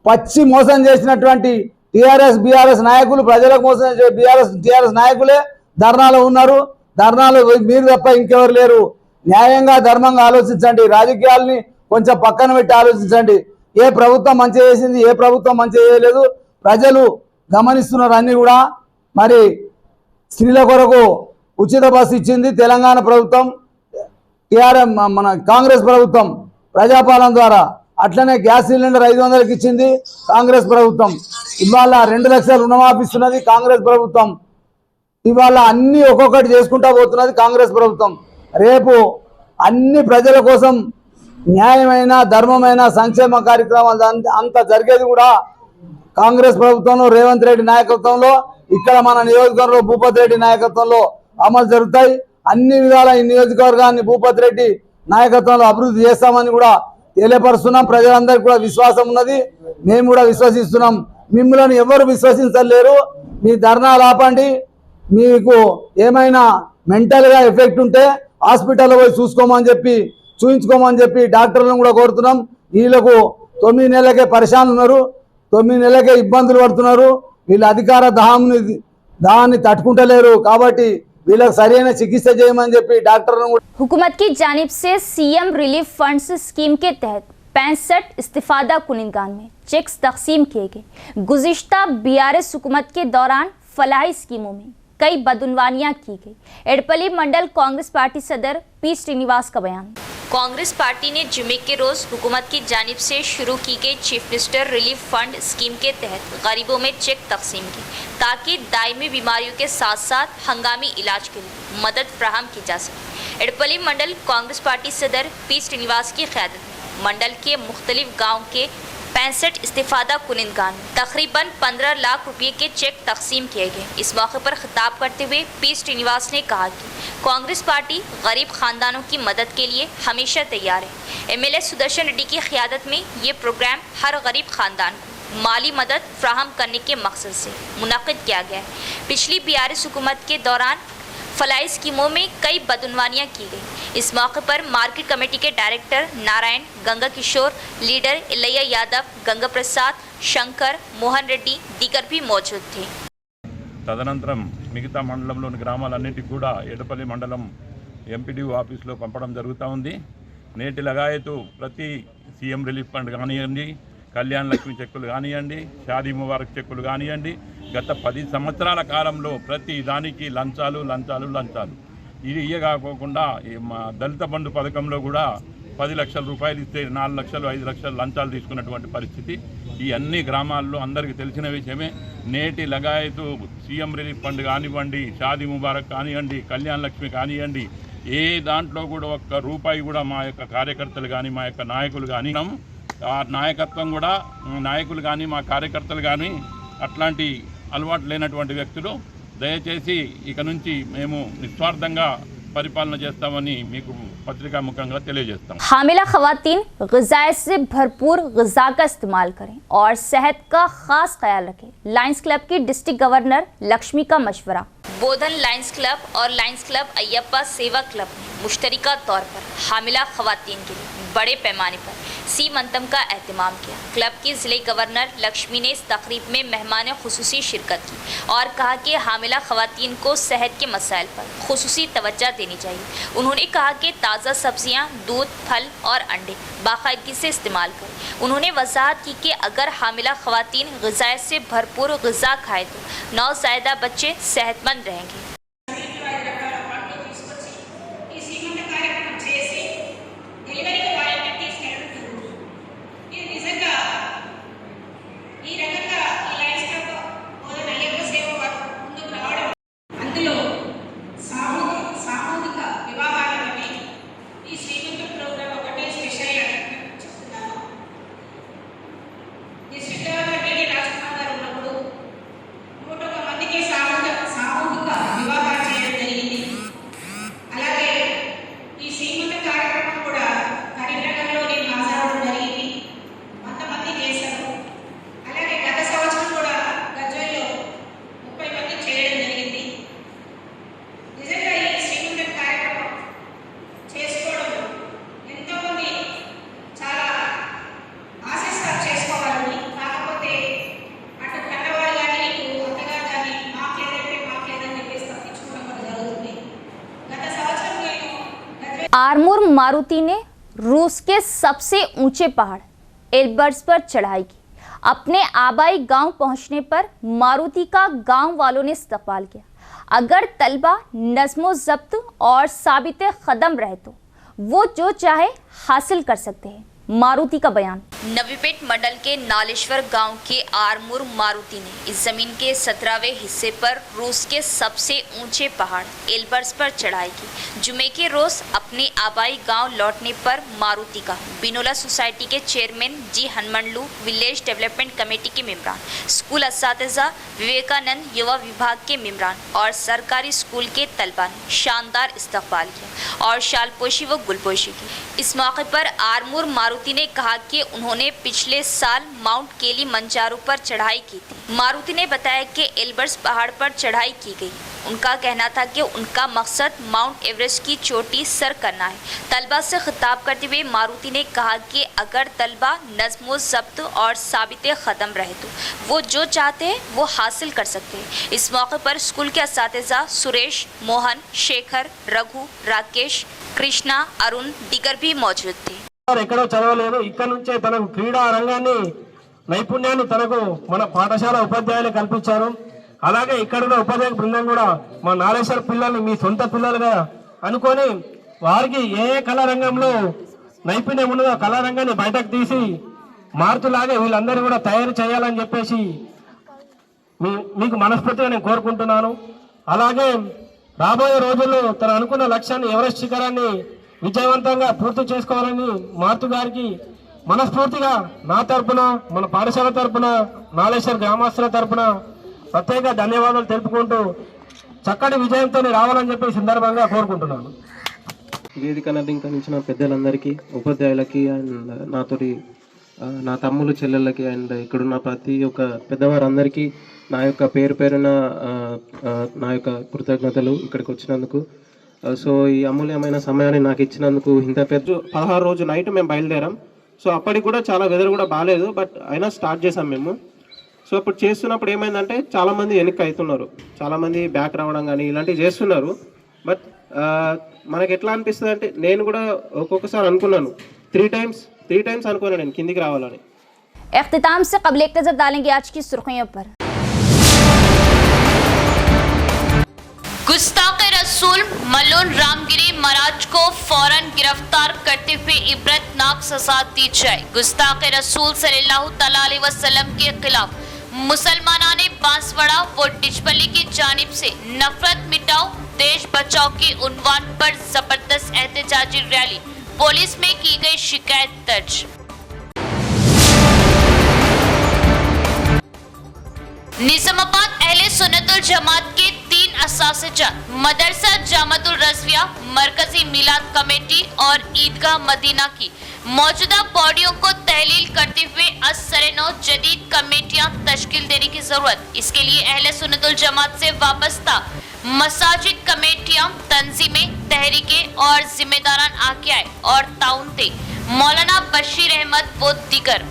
పచ్చి మోసం చేసినటువంటి టీఆర్ఎస్ బీఆర్ఎస్ నాయకులు ప్రజలకు మోసం చేసే టీఆర్ఎస్ నాయకులే ధర్నాలో ఉన్నారు. ధర్నాలో మీరు తప్ప ఇంకెవరు లేరు. న్యాయంగా ధర్మంగా ఆలోచించండి. రాజకీయాల్ని కొంచెం పక్కన పెట్టి ఆలోచించండి. ఏ ప్రభుత్వం మంచి చేసింది, ఏ ప్రభుత్వం మంచి చేయలేదు ప్రజలు గమనిస్తున్నారు. అన్ని కూడా మరి స్త్రీల కొరకు ఉచిత బస్సు ఇచ్చింది తెలంగాణ ప్రభుత్వం, టీఆర్ఎస్ మన కాంగ్రెస్ ప్రభుత్వం ప్రజాపాలన ద్వారా. అట్లనే గ్యాస్ సిలిండర్ 500కి ఇచ్చింది కాంగ్రెస్ ప్రభుత్వం. ఇవాళ 2 లక్షల రుణమాఫీ ఇస్తున్నది కాంగ్రెస్ ప్రభుత్వం. ఇవాళ అన్ని ఒక్కొక్కటి చేసుకుంటా పోతున్నది కాంగ్రెస్ ప్రభుత్వం. రేపు అన్ని ప్రజల కోసం న్యాయమైన ధర్మమైన సంక్షేమ కార్యక్రమాలు అంత జరిగేది కూడా కాంగ్రెస్ ప్రభుత్వంలో రేవంత్ రెడ్డి నాయకత్వంలో, ఇక్కడ మన నియోజకవర్గంలో భూపతి రెడ్డి నాయకత్వంలో అమలు జరుగుతాయి. అన్ని విధాల ఈ నియోజకవర్గాన్ని భూపతి రెడ్డి నాయకత్వంలో అభివృద్ధి చేస్తామని కూడా తెలియపరుస్తున్నాం. ప్రజలందరికీ కూడా విశ్వాసం ఉన్నది, మేము కూడా విశ్వసిస్తున్నాం. మిమ్మల్ని ఎవరు విశ్వసించలేరు. మీ ధర్నాలు ఆపండి. మీకు ఏమైనా మెంటల్గా ఎఫెక్ట్ ఉంటే హాస్పిటల్లో పోయి చూయించుకోమని చెప్పి డాక్టర్లను కూడా కోరుతున్నాం. వీళ్ళకు 9 నెలలకే పరిశాన్ ఉన్నారు, 9 నెలలకే ఇబ్బందులు పడుతున్నారు. వీళ్ళ అధికార దాన్ని తట్టుకుంటలేరు. కాబట్టి వీళ్ళకి సరైన చికిత్స చేయమని చెప్పి డాక్టర్లను కూడా. हुकूमत की जानिब से सीएम रिलीफ फंड्स स्कीम के तहत 65 इस्तिफादा कुनिंदगान में चेक्स तकसीम किए गए। गुज़िश्ता बीआरएस हुकूमत के दौरान फलाही स्कीमों में कई बदउनवानियां की गई। एडपल्ली मंडल कांग्रेस पार्टी सदर पी श्रीनिवास का बयान। कांग्रेस पार्टी ने जुमे के रोज हुकूमत की जानिब से शुरू की गई chief minister relief fund scheme के तहत गरीबों में चेक तकसीम की ताकि दायमी बीमारियों के साथ साथ हंगामी इलाज के लिए मदद फराहम की जा सके। एडपल्ली मंडल कांग्रेस पार्टी सदर पी श्रीनिवास की क़यादत में मंडल के मुख्तलिफ गाँव के 65 इस्तिफादा कुनिंदगान में तकरीबन 15 लाख रुपये के चेक तकसीम किए गए। इस मौके पर खिताब करते हुए पी श्रीनिवास ने कहा कि कांग्रेस पार्टी गरीब खानदानों की मदद के लिए हमेशा तैयार है। एमएलए सुदर्शन रेड्डी की क़यादत में ये प्रोग्राम हर गरीब खानदान को माली मदद फ्राहम करने के मकसद से मुनक़िद किया गया है। पिछली बीआरएस हुकूमत के दौरान फलाई स्कीमों में कई बदउनवानियां की गई। इस मौके पर मार्केट कमेटी के डायरेक्टर नारायण, गंगा किशोर, लीडर इलैया यादव, गंगा प्रसाद, शंकर, मोहन रेड्डी दीगर भी मौजूद थे। తదనంతరం మిగతా మండలంలోని గ్రామాలన్నింటికి కూడా ఎడపల్లి మండలం ఎంపీడీఓ ఆఫీస్లో పంపడం జరుగుతూ ఉంది. నేటి లగాయతు ప్రతి సీఎం రిలీఫ్ ఫండ్ కానివ్వండి, కళ్యాణ్ లక్ష్మి చెక్కులు కానివ్వండి, షాదీ ముబారక్ చెక్కులు కానివ్వండి, గత 10 సంవత్సరాల కాలంలో ప్రతి దానికి లంచాలు. ఇది కాకోకుండా మా దళిత బంధు పథకంలో కూడా 10 లక్షల రూపాయలు ఇస్తే 4 లక్షలు 5 లక్షలు లంచాలు తీసుకున్నటువంటి పరిస్థితి ఈ అన్ని గ్రామాల్లో అందరికీ తెలిసిన విషయమే. నేటి లగాయతు సీఎం రిలీఫ్ ఫండ్ కానివ్వండి, షాదీ ముబారక్ కానివ్వండి, కళ్యాణ్ లక్ష్మి కానివ్వండి, ఏ దాంట్లో కూడా ఒక్క రూపాయి కూడా మా యొక్క కార్యకర్తలు కానీ మా యొక్క నాయకులు కానీ ఆ నాయకత్వం కూడా నాయకులు కానీ మా కార్యకర్తలు కానీ అట్లాంటి అలవాటు లేనటువంటి వ్యక్తులు. దయచేసి ఇక నుంచి మేము నిస్వార్థంగా పరిపాలన చేస్తామని మీకు पत्रिका मुखंगा తెలియజేస్తాం. हामिला खवातीन ग़िज़ा से भरपूर ग़िज़ा का इस्तेमाल करें और सेहत का खास ख्याल रखें. लायंस क्लब की डिस्ट्रिक्ट गवर्नर लक्ष्मी का मशवरा. बोधन लायंस क्लब और लायंस क्लब अय्यप्पा सेवा क्लब ने मुश्तरका तौर पर हामिला खवातीन के लिए बड़े पैमाने पर सीमंतम का एहतमाम किया. क्लब की ज़िले गवर्नर लक्ष्मी ने इस तकरीब में मेहमान खुसूसी शिरकत की और कहा कि हामिला खवातीन को सेहत के मसाइल पर खुसूसी तवज्जो देनी चाहिए. उन्होंने कहा कि ताज़ा सब्जियां, दूध, फल और अंडे बाकायदगी से इस्तेमाल करें. उन्होंने वजाहत की कि अगर हामिला खवातीन ग़िज़ा से भरपूर ग़िज़ा खाए तो नौज़ायदा बच्चे सेहतमंद रहेंगे. आरमूर मारुति ने रूस के सबसे ऊंचे पहाड़ एल्ब्रस पर चढ़ाई की. अपने आबाई गांव पहुंचने पर मारुति का गांव वालों ने इस्तकबाल किया. अगर तलबा नज़्मो ज़ब्त और साबित कदम रहे तो वो जो चाहे हासिल कर सकते हैं. मारुति का बयान. नवीपेट मंडल के नालेश्वर गांव के आरमूर मारुति ने इस जमीन के 17वें हिस्से पर रूस के सबसे ऊंचे पहाड़ एल्ब्रस पर चढ़ाई की. जुमे के रोज अपने आबाई गांव लौटने पर मारुति का बिनोला सोसाइटी के चेयरमैन जी हनुमंडलू, विलेज डेवलपमेंट कमेटी के मेंबरान, स्कूल असातिज़ा, विवेकानंद युवा विभाग के मेंबरान और सरकारी स्कूल के तलबा ने शानदार इस्तकबाल किया और शालपोशी व गुलपोशी की. इस मौके पर आरमूर मारुति ने कहा कि उन्होंने पिछले साल माउंट केली मंजारो पर चढ़ाई की थी. मारुति ने बताया कि एल्ब्रस पहाड़ पर चढ़ाई की गई. उनका कहना था कि उनका मकसद माउंट एवरेस्ट की चोटी सर करना है. तलबा से खिताब करते हुए मारुति ने कहा कि अगर तलबा नज़्मो ज़ब्त और साबित कदम रहे तो वो जो चाहते हैं वो हासिल कर सकते हैं. इस मौके पर स्कूल के असातिज़ा सुरेश, मोहन, शेखर, रघु, राकेश, कृष्णा, अरुण दिगर भी मौजूद थे. ఎక్కడో చదవలేదు, ఇక్కడ నుంచే తనకు క్రీడా రంగాన్ని నైపుణ్యాన్ని తనకు మన పాఠశాల ఉపాధ్యాయులు కల్పించారు. అలాగే ఇక్కడ ఉన్న ఉపాధ్యాయ బృందం కూడా మా నాలేశ్వర పిల్లల్ని మీ సొంత పిల్లలుగా అనుకొని వారికి ఏ కళా రంగంలో నైపుణ్యం ఉన్నదో కళా రంగాన్ని బయటకు తీసి మారుతులాగే వీళ్ళందరూ కూడా తయారు చేయాలని చెప్పేసి మీకు మనస్ఫూర్తిగా నేను కోరుకుంటున్నాను. అలాగే రాబోయే రోజుల్లో తను అనుకున్న లక్ష్యాన్ని ఎవరెస్ట్ శిఖరాన్ని విజయవంతంగా పూర్తి చేసుకోవాలని మారుతు గారికి మనస్ఫూర్తిగా నా తరపున, మన పాఠశాల తరపున, నాలేశ్వర్ గ్రామస్తుల తరపున ప్రత్యేక ధన్యవాదాలు తెలుపుకుంటూ చక్కటి విజయంతో రావాలని చెప్పి సందర్భంగా కోరుకుంటున్నాను. వేదికను అలంకరించిన పెద్దలందరికీ, ఉపాధ్యాయులకి అండ్ నాతోటి నా తమ్ములు చెల్లెళ్ళకి అండ్ ఇక్కడున్న ప్రతి ఒక్క పెద్దవారందరికీ నా యొక్క పేరు పేరున నా యొక్క కృతజ్ఞతలు ఇక్కడికి వచ్చినందుకు. సో ఈ అమూల్యమైన సమయాన్ని నాకు ఇచ్చినందుకు ఇంత పెద్ద 16 రోజు నైట్ మేము బయలుదేరాం. సో అప్పటికి కూడా చాలా వెదర్ కూడా బాగాలేదు, బట్ అయినా స్టార్ట్ చేసాం మేము. సో అప్పుడు చేస్తున్నప్పుడు ఏమైందంటే చాలామంది వెనక్కి అవుతున్నారు, చాలామంది బ్యాక్ రావడం కానీ ఇలాంటివి చేస్తున్నారు. బట్ మనకి ఎట్లా అనిపిస్తుంది అంటే నేను కూడా ఒక్కొక్కసారి అనుకున్నాను, త్రీ టైమ్స్ అనుకున్నాను నేను కిందికి రావాలని. इख्तिताम से कबल एक नजर डालेंगे आज की सुर्खियों पर. गुस्ताख रसूल मलून रामगिरी महाराज को फौरन गिरफ्तार करते हुए इबरतनाक सजा दी जाए। गुस्ताख रसूल सल्लल्लाहु तआला अलैहि वसल्लम के खिलाफ मुसलमानों ने बांसवाड़ा व डिचपल्ली की जानिब से नफरत मिटाओ देश बचाओ के उन्वान पर जबरदस्त एहतजाजी रैली, पुलिस में की गई शिकायत दर्ज। निजामाबाद अहले सुन्नतुल जमात के 3 असातिज़ा मदरसा जामतुल रज़विया, मरकजी मिलाद कमेटी और ईदगाह मदीना की मौजूदा बॉडियों को तहलील करते हुए असर-ए-नौ जदीद कमेटियां तश्कील देने की जरूरत। इसके लिए अहले सुन्नतुल जमात से वाबस्ता मसाजिद कमेटियां, तंजीमें, तहरीकें और जिम्मेदारान आगे आए और ताउन दे। मौलाना बशीर अहमद व दीगर।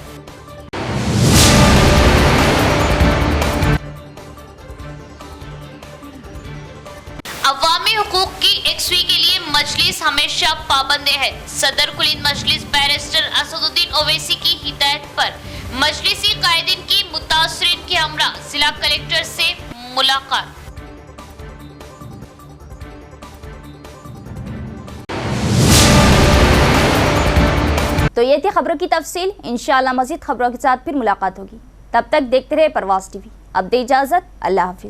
अवामी हुकूक की यकसुई के लिए मजलिस हमेशा पाबंद है। सदर कुलीन मजलिस बैरिस्टर असदुद्दीन ओवैसी की हिदायत पर मजलिसी कायदीन की मुतासरीन के हमरा जिला कलेक्टर से मुलाकात। तो ये थी खबरों की तफसील। इंशाअल्लाह मज़ीद खबरों के साथ फिर मुलाकात होगी। तब तक देखते रहे परवाज़ टीवी। अब दे इजाज़त, अल्लाह हाफिज़।